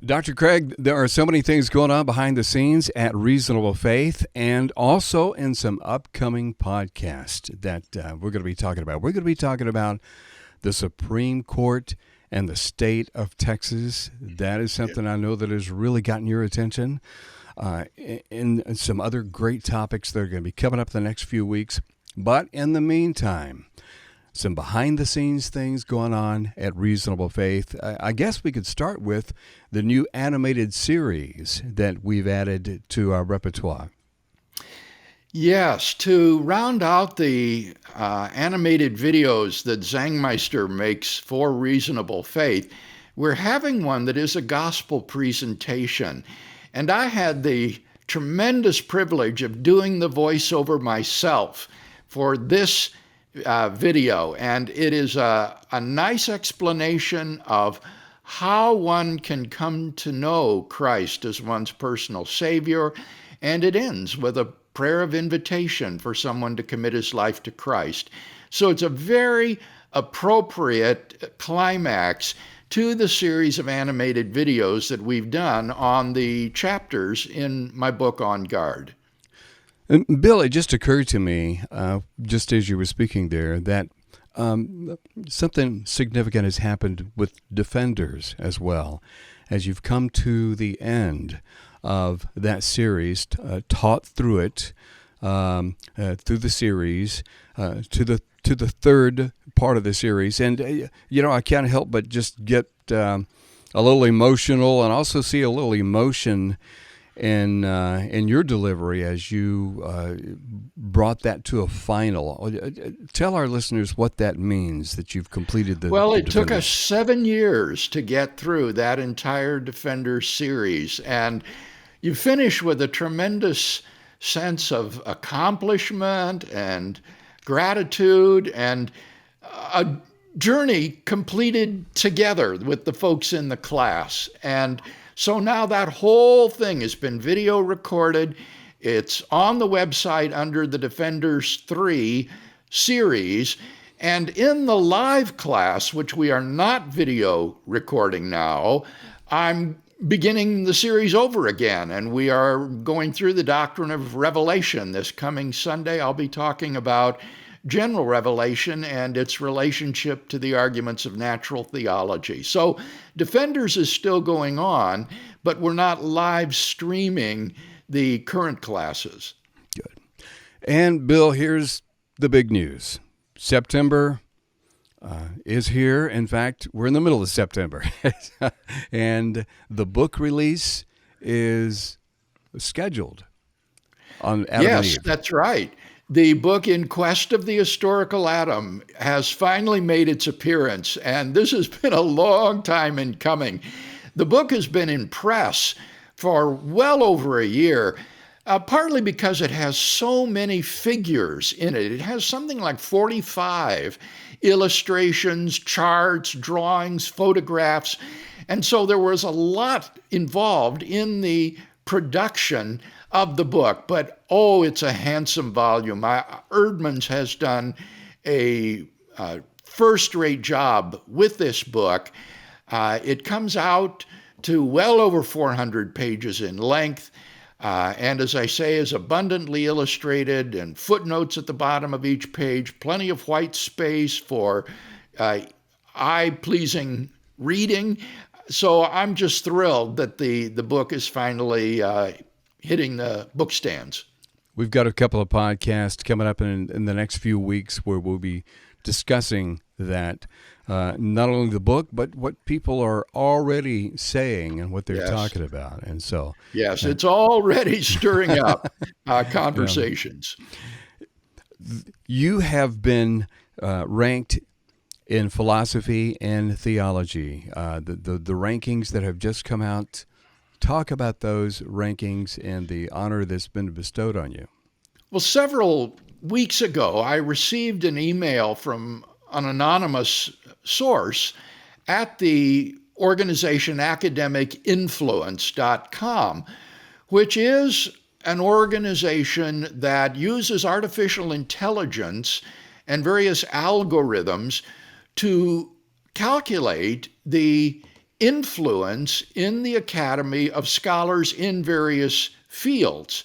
Dr. Craig, there are so many things going on behind the scenes at Reasonable Faith and also in some upcoming podcasts that we're going to be talking about. We're going to be talking about the Supreme Court and the state of Texas. That is something I know that has really gotten your attention. And some other great topics that are going to be coming up the next few weeks. But in the meantime, some behind-the-scenes things going on at Reasonable Faith. I guess we could start with the new animated series that we've added to our repertoire. Yes, to round out the animated videos that Zangmeister makes for Reasonable Faith, we're having one that is a gospel presentation. And I had the tremendous privilege of doing the voiceover myself for this video, and it is a nice explanation of how one can come to know Christ as one's personal Savior, and it ends with a prayer of invitation for someone to commit his life to Christ. So it's a very appropriate climax to the series of animated videos that we've done on the chapters in my book On Guard. And Bill, it just occurred to me, just as you were speaking there, that something significant has happened with Defenders as well. As you've come to the end of that series, taught through it, through the series, to the third part of the series. And, I can't help but just get a little emotional and also see a little emotion in your delivery as you brought that to a final. Tell our listeners what that means, that you've completed the Well, it the took us Defenders. 7 years to get through that entire Defender series, and you finish with a tremendous sense of accomplishment and gratitude and a journey completed together with the folks in the class. And so now that whole thing has been video recorded. It's on the website under the Defenders 3 series. And in the live class, which we are not video recording now, I'm beginning the series over again. And we are going through the doctrine of revelation. This coming Sunday, I'll be talking about general revelation and its relationship to the arguments of natural theology. So Defenders is still going on, but we're not live streaming the current classes. Good. And Bill, here's the big news. September is here. In fact, we're in the middle of September. And the book release is scheduled on Adam and Yes, Eve. that's right. The book In Quest of the Historical Adam has finally made its appearance, and this has been a long time in coming. The book has been in press for well over a year, partly because it has so many figures in it. It has something like 45 illustrations, charts, drawings, photographs, and so there was a lot involved in the production of the book, but it's a handsome volume. Erdman's has done a first-rate job with this book. It comes out to well over 400 pages in length, and as I say, is abundantly illustrated and footnotes at the bottom of each page, plenty of white space for eye-pleasing reading. So I'm just thrilled that the book is finally hitting the book stands. We've got a couple of podcasts coming up in the next few weeks where we'll be discussing that, not only the book, but what people are already saying and what they're Yes. talking about. And so, Yes, it's already stirring up conversations. you have been ranked in philosophy and theology. The rankings that have just come out, talk about those rankings and the honor that's been bestowed on you. Well, several weeks ago, I received an email from an anonymous source at the organization academicinfluence.com, which is an organization that uses artificial intelligence and various algorithms to calculate the influence in the Academy of Scholars in various fields.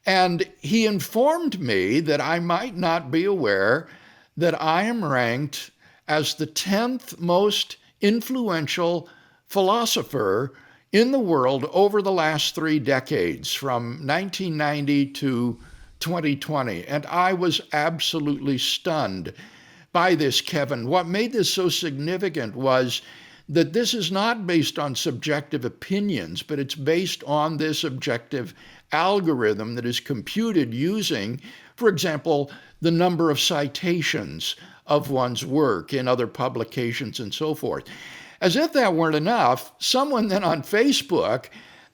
And he informed me that I might not be aware that I am ranked as the 10th most influential philosopher in the world over the last 3 decades, from 1990 to 2020. And I was absolutely stunned by this, Kevin. What made this so significant was that this is not based on subjective opinions, but it's based on this objective algorithm that is computed using, for example, the number of citations of one's work in other publications and so forth. As if that weren't enough, someone then on Facebook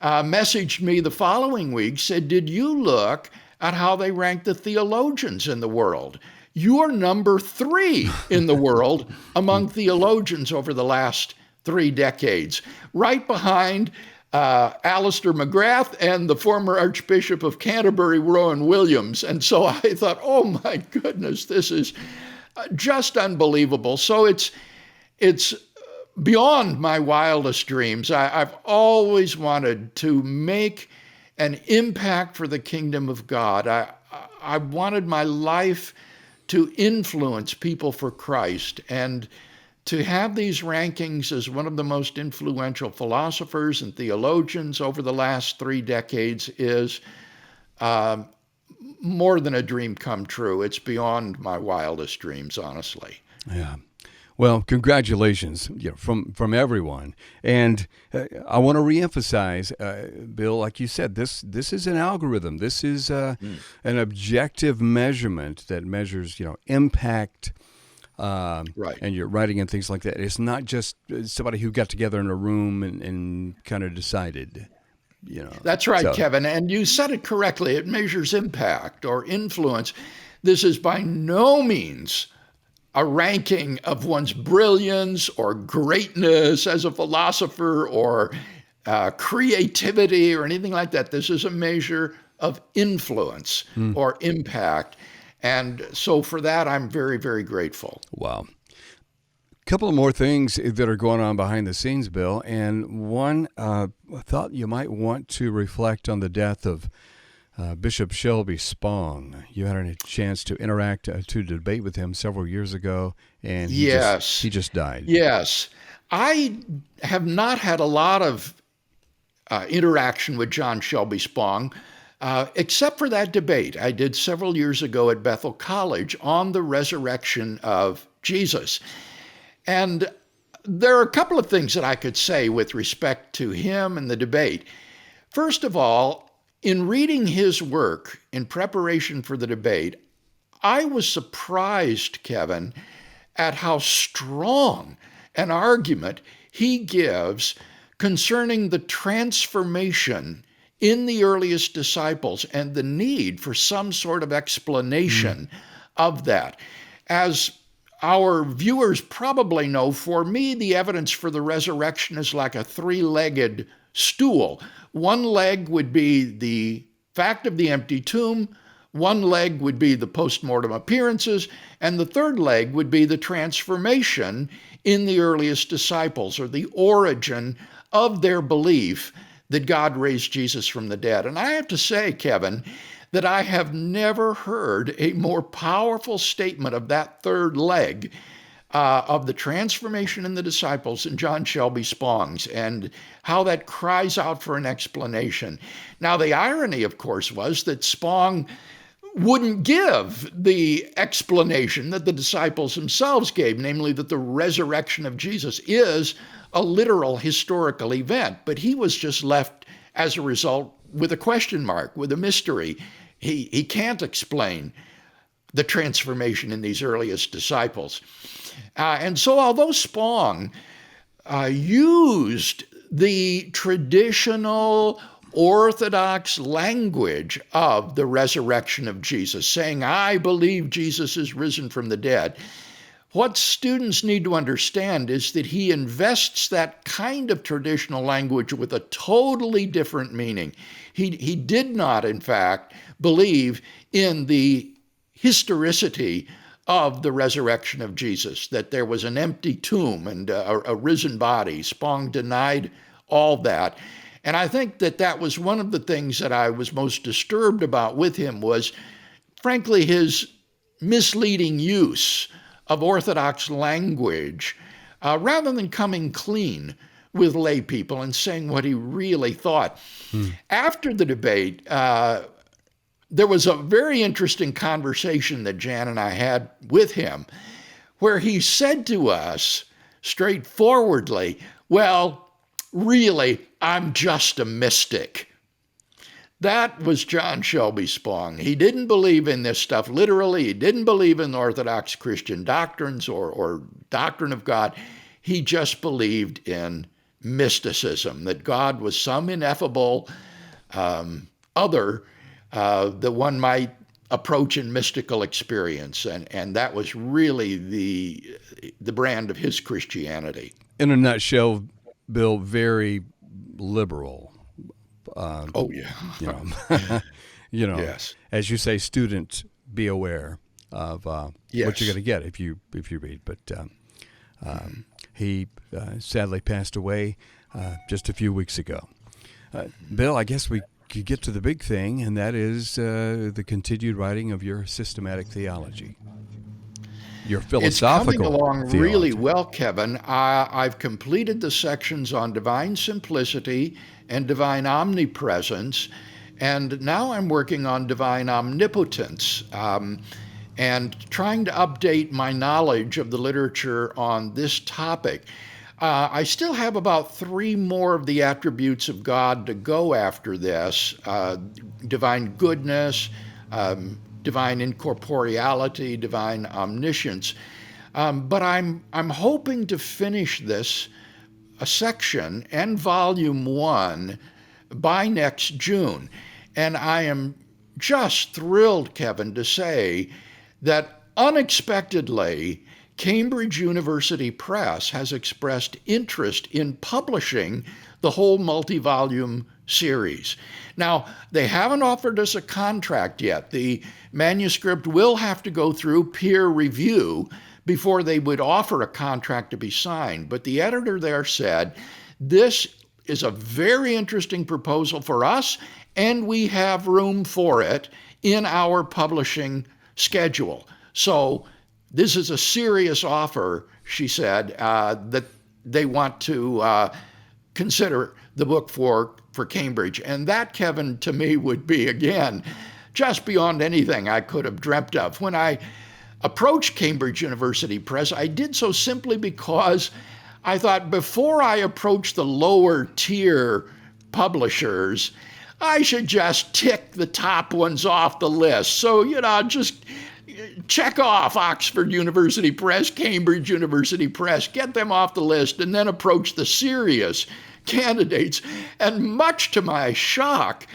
messaged me the following week, said, "Did you look at how they rank the theologians in the world? You're number 3 in the world among theologians over the last 3 decades, right behind Alistair McGrath and the former Archbishop of Canterbury, Rowan Williams." And so I thought, oh my goodness, this is just unbelievable. So it's beyond my wildest dreams. I've always wanted to make an impact for the kingdom of God. I wanted my life to influence people for Christ, and to have these rankings as one of the most influential philosophers and theologians over the last 3 decades is more than a dream come true. It's beyond my wildest dreams, honestly. Yeah. Well, congratulations, from everyone. And I want to reemphasize, Bill, like you said, this is an algorithm. This is an objective measurement that measures, impact, Right. and your writing and things like that. It's not just somebody who got together in a room and kind of decided. That's right, So, Kevin. And you said it correctly. It measures impact or influence. This is by no means a ranking of one's brilliance or greatness as a philosopher or creativity or anything like that. This is a measure of influence or impact. And so for that, I'm very, very grateful. wow. Couple of more things that are going on behind the scenes, Bill. And one, I thought you might want to reflect on the death of Bishop Shelby Spong. You had a chance to interact, to debate with him several years ago, and he just died. Yes. I have not had a lot of interaction with John Shelby Spong, except for that debate I did several years ago at Bethel College on the resurrection of Jesus. And there are a couple of things that I could say with respect to him and the debate. First of all, in reading his work in preparation for the debate, I was surprised, Kevin, at how strong an argument he gives concerning the transformation in the earliest disciples and the need for some sort of explanation of that. As our viewers probably know, for me, the evidence for the resurrection is like a 3-legged stool. One leg would be the fact of the empty tomb, one leg would be the postmortem appearances, and the third leg would be the transformation in the earliest disciples, or the origin of their belief that God raised Jesus from the dead. And I have to say, Kevin, that I have never heard a more powerful statement of that third leg of the transformation in the disciples than John Shelby Spong's, and how that cries out for an explanation. Now, the irony, of course, was that Spong wouldn't give the explanation that the disciples themselves gave, namely that the resurrection of Jesus is a literal historical event. But he was just left, as a result, with a question mark, with a mystery. He can't explain the transformation in these earliest disciples. And so although Spong used the traditional orthodox language of the resurrection of Jesus, saying, "I believe Jesus is risen from the dead," what students need to understand is that he invests that kind of traditional language with a totally different meaning. He did not, in fact, believe in the historicity of the resurrection of Jesus, that there was an empty tomb and a risen body. Spong denied all that. And I think that that was one of the things that I was most disturbed about with him was, frankly, his misleading use of Orthodox language rather than coming clean with lay people and saying what he really thought. After the debate, there was a very interesting conversation that Jan and I had with him where he said to us straightforwardly, well, really, I'm just a mystic. That was John Shelby Spong. He didn't believe in this stuff literally. He didn't believe in Orthodox Christian doctrines or doctrine of God. He just believed in mysticism, that God was some ineffable other that one might approach in mystical experience. And that was really the brand of his Christianity. In a nutshell, Bill, very liberal. Oh, yeah. You know, Yes. as you say, students, be aware of Yes. what you're going to get if you read. But he sadly passed away just a few weeks ago. Bill, I guess we could get to the big thing, and that is the continued writing of your systematic theology. Your philosophical It's coming along theology. really well, Kevin. I've completed the sections on divine simplicity and divine omnipresence, and now I'm working on divine omnipotence and trying to update my knowledge of the literature on this topic. I still have about 3 more of the attributes of God to go after this: divine goodness, divine incorporeality, divine omniscience. But I'm hoping to finish this a section and volume 1 by next June. And I am just thrilled, Kevin, to say that unexpectedly, Cambridge University Press has expressed interest in publishing the whole multi-volume series. Now, they haven't offered us a contract yet. The manuscript will have to go through peer review before they would offer a contract to be signed. But the editor there said, this is a very interesting proposal for us, and we have room for it in our publishing schedule. So this is a serious offer, she said, that they want to consider the book for Cambridge. And that, Kevin, to me would be, again, just beyond anything I could have dreamt of. When I approached Cambridge University Press, I did so simply because I thought before I approach the lower tier publishers, I should just tick the top ones off the list. So, just check off Oxford University Press, Cambridge University Press, get them off the list, and then approach the serious candidates. And much to my shock,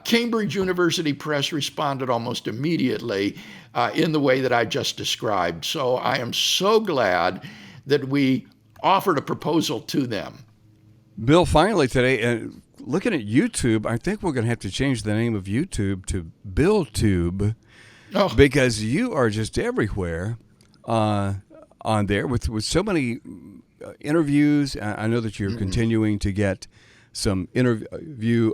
Cambridge University Press responded almost immediately in the way that I just described. So I am so glad that we offered a proposal to them. Bill, finally today, looking at YouTube, I think we're going to have to change the name of YouTube to BillTube. Oh. Because you are just everywhere on there with so many interviews. I know that you're continuing to get some interview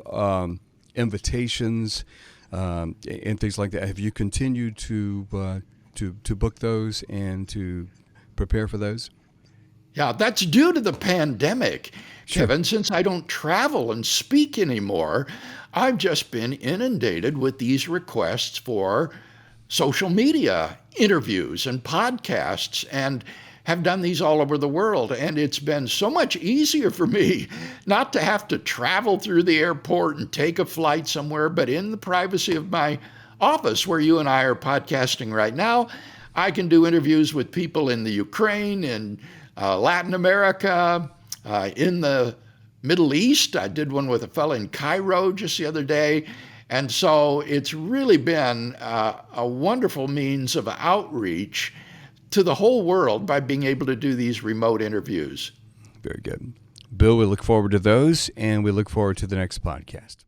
invitations and things like that. Have you continued to book those and to prepare for those? Yeah, that's due to the pandemic, Kevin. Since I don't travel and speak anymore, I've just been inundated with these requests for social media interviews and podcasts, and have done these all over the world. And it's been so much easier for me not to have to travel through the airport and take a flight somewhere, but in the privacy of my office where you and I are podcasting right now, I can do interviews with people in the Ukraine, in Latin America, in the Middle East. I did one with a fellow in Cairo just the other day. And so it's really been a wonderful means of outreach to the whole world by being able to do these remote interviews. Very good. Bill, we look forward to those, and we look forward to the next podcast.